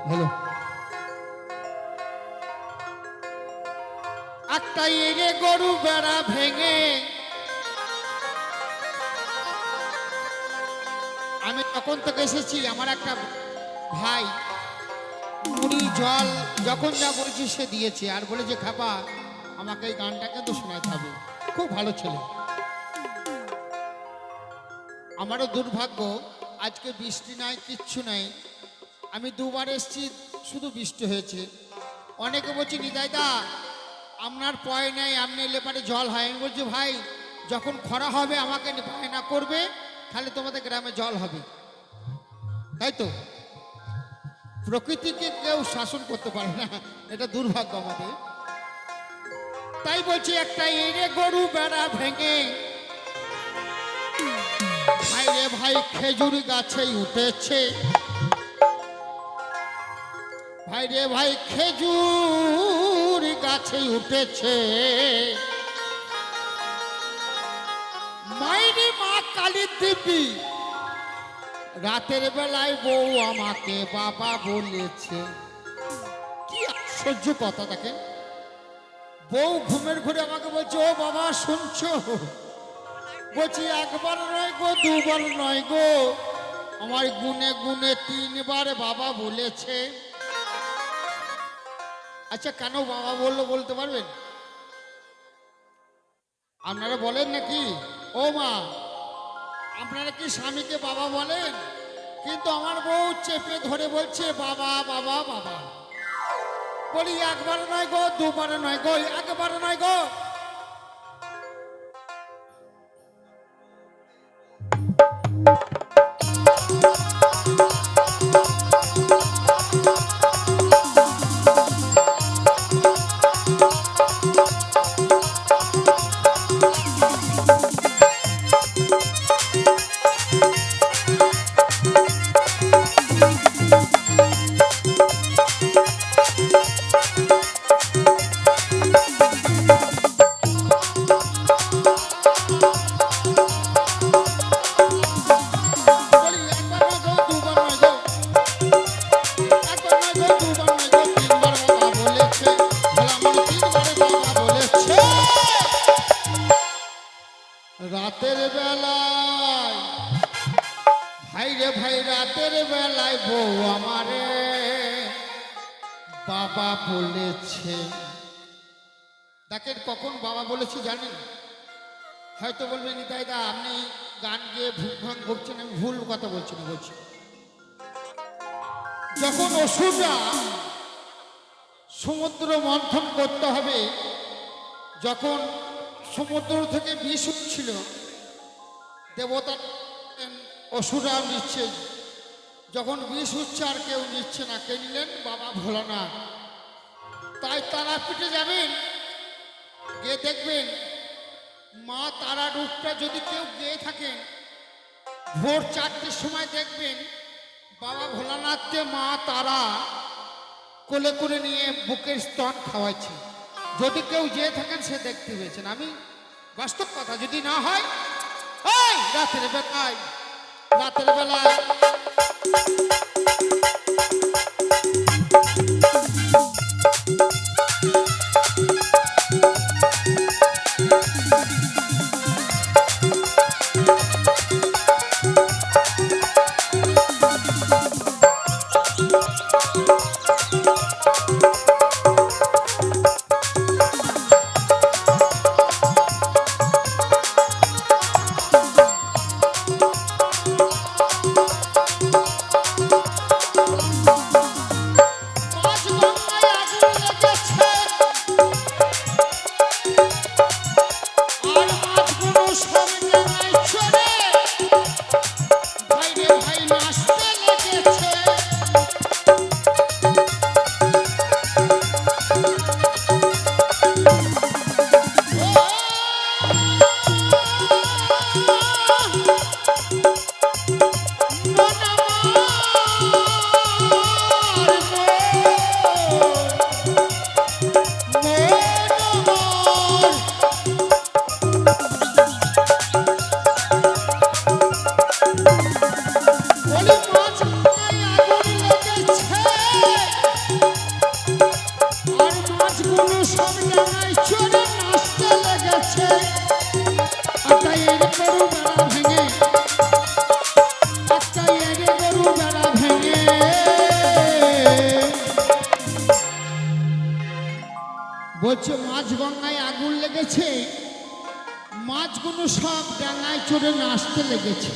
Hello একটা এগে গরু বেড়া ভেঙে আমি তখন থেকে এসেছি। আমার একটা ভাই মুড়ি জল যখন যা বলেছি সে দিয়েছে, আর বলে যে খাপা আমাকে এই গানটা কিন্তু শোনাতে হবে। খুব ভালো ছেলে। আমারও দুর্ভাগ্য আজকে বৃষ্টি নাই, কিচ্ছু নাই। আমি দুবার এসেছি, শুধু বৃষ্টি হয়েছে। অনেকে বলছি নিতাইদা আপনার পয় নেই, আপনি এলে পারে জল হয়। আমি বলছি ভাই যখন খরা হবে আমাকে বায়না করবে, তাহলে তোমাদের গ্রামে জল হবে। তাই তো প্রকৃতিকে কেউ শাসন করতে পারে না, এটা দুর্ভাগ্য আমাদের। তাই বলছি একটা এড়ে গরু বেড়া ভেঙে ভাই রে ভাই খেজুর গাছে উঠেছে, ভাই রে ভাই খেজুর গাছে উঠেছে। মাইরি মা কালী দেবী রাতের বেলায় বউ আমাকে বাবা বলেছে। কি আশ্চর্য কথা দেখেন, বউ ঘুমের ঘুরে আমাকে বলছে ও বাবা শুনছো? বলছি একবার নয় গো, দুবার নয় গো, আমার গুনে গুনে 3 বার বাবা বলেছে। আচ্ছা কেন বাবা বললো বলতে পারবেন? আপনারা বলেন নাকি? ও মা আপনারা কি স্বামীকে বাবা বলেন? কিন্তু আমার বউ চেপে ধরে বলছে বাবা বাবা বাবা। বলি একবার নয় গো, দুবার নয় গো, একবার নয় গো। রাতের বেলায় ভাই রে ভাই রাতের বেলায় বউ আমারে বাবা বলেছে। দেখেন কখন বাবা বলেছি জানেন? হয়তো বলবেন নিতাইদা আপনি গান গিয়ে ভুল ভাঙ করছেন। আমি ভুল কথা বলছি না, বলছি যখন অসুররা সমুদ্র মন্থন করতে হবে, যখন সমুদ্র থেকে বিষ উঠছিল, দেবতা অসুররা নিচ্ছে, যখন বিষ উঠছে আর কেউ নিচ্ছে না, কে নিলেন? বাবা ভোলানাথ। তাই তারাপীঠে যাবেন, গিয়ে দেখবেন মা তারা রূপটা যদি কেউ গিয়ে থাকেন, ভোর 4টের সময় দেখবেন বাবা ভোলানাথকে মা তারা কোলে করে নিয়ে বুকের স্তন খাওয়াচ্ছে। যদি কেউ যেয়ে থাকেন সে দেখতে পেয়েছেন। আমি বাস্তব কথা, যদি না হয় রাতের বেলায় রাতের বেলায় বলি বলছে মাছ গঙ্গায় আগুন লেগেছে, মাছগুলো সব ডাঙায় চড়ে নাচতে লেগেছে।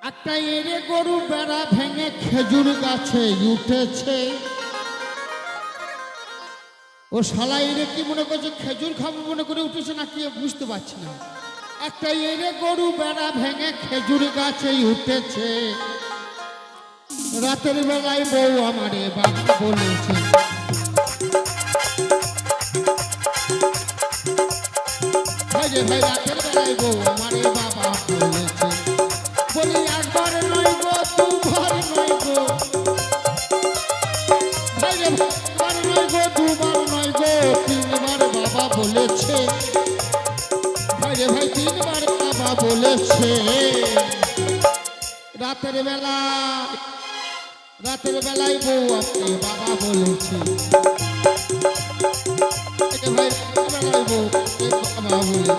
একটা এড়ে গরু বেড়া ভেঙে খেজুর গাছে উঠেছে। ও শালা এড়ে কি মনে করছে খেজুর খাবো মনে করে উঠেছে না কি বুঝতে পারছি না। একটা এড়ে গরু বেড়া ভেঙে খেজুর গাছে উঠেছে। রাতের বেলায় বউ আমারে বাবা বলেছে, ভাই রাতের বেলায় বউ আমারে বাবা বলেছে। বলি একবার নয় গো দুবার নয় গো, ভাই একবার নয় গো দুবার নয় গো, তিনবার বাবা বলেছে। ভাই তিনবার বাবা বলেছে। রাতের বেলায় বউ আপনি বাবা বলেছে। ভাই রাতের বেলায় বউ বাবা বলে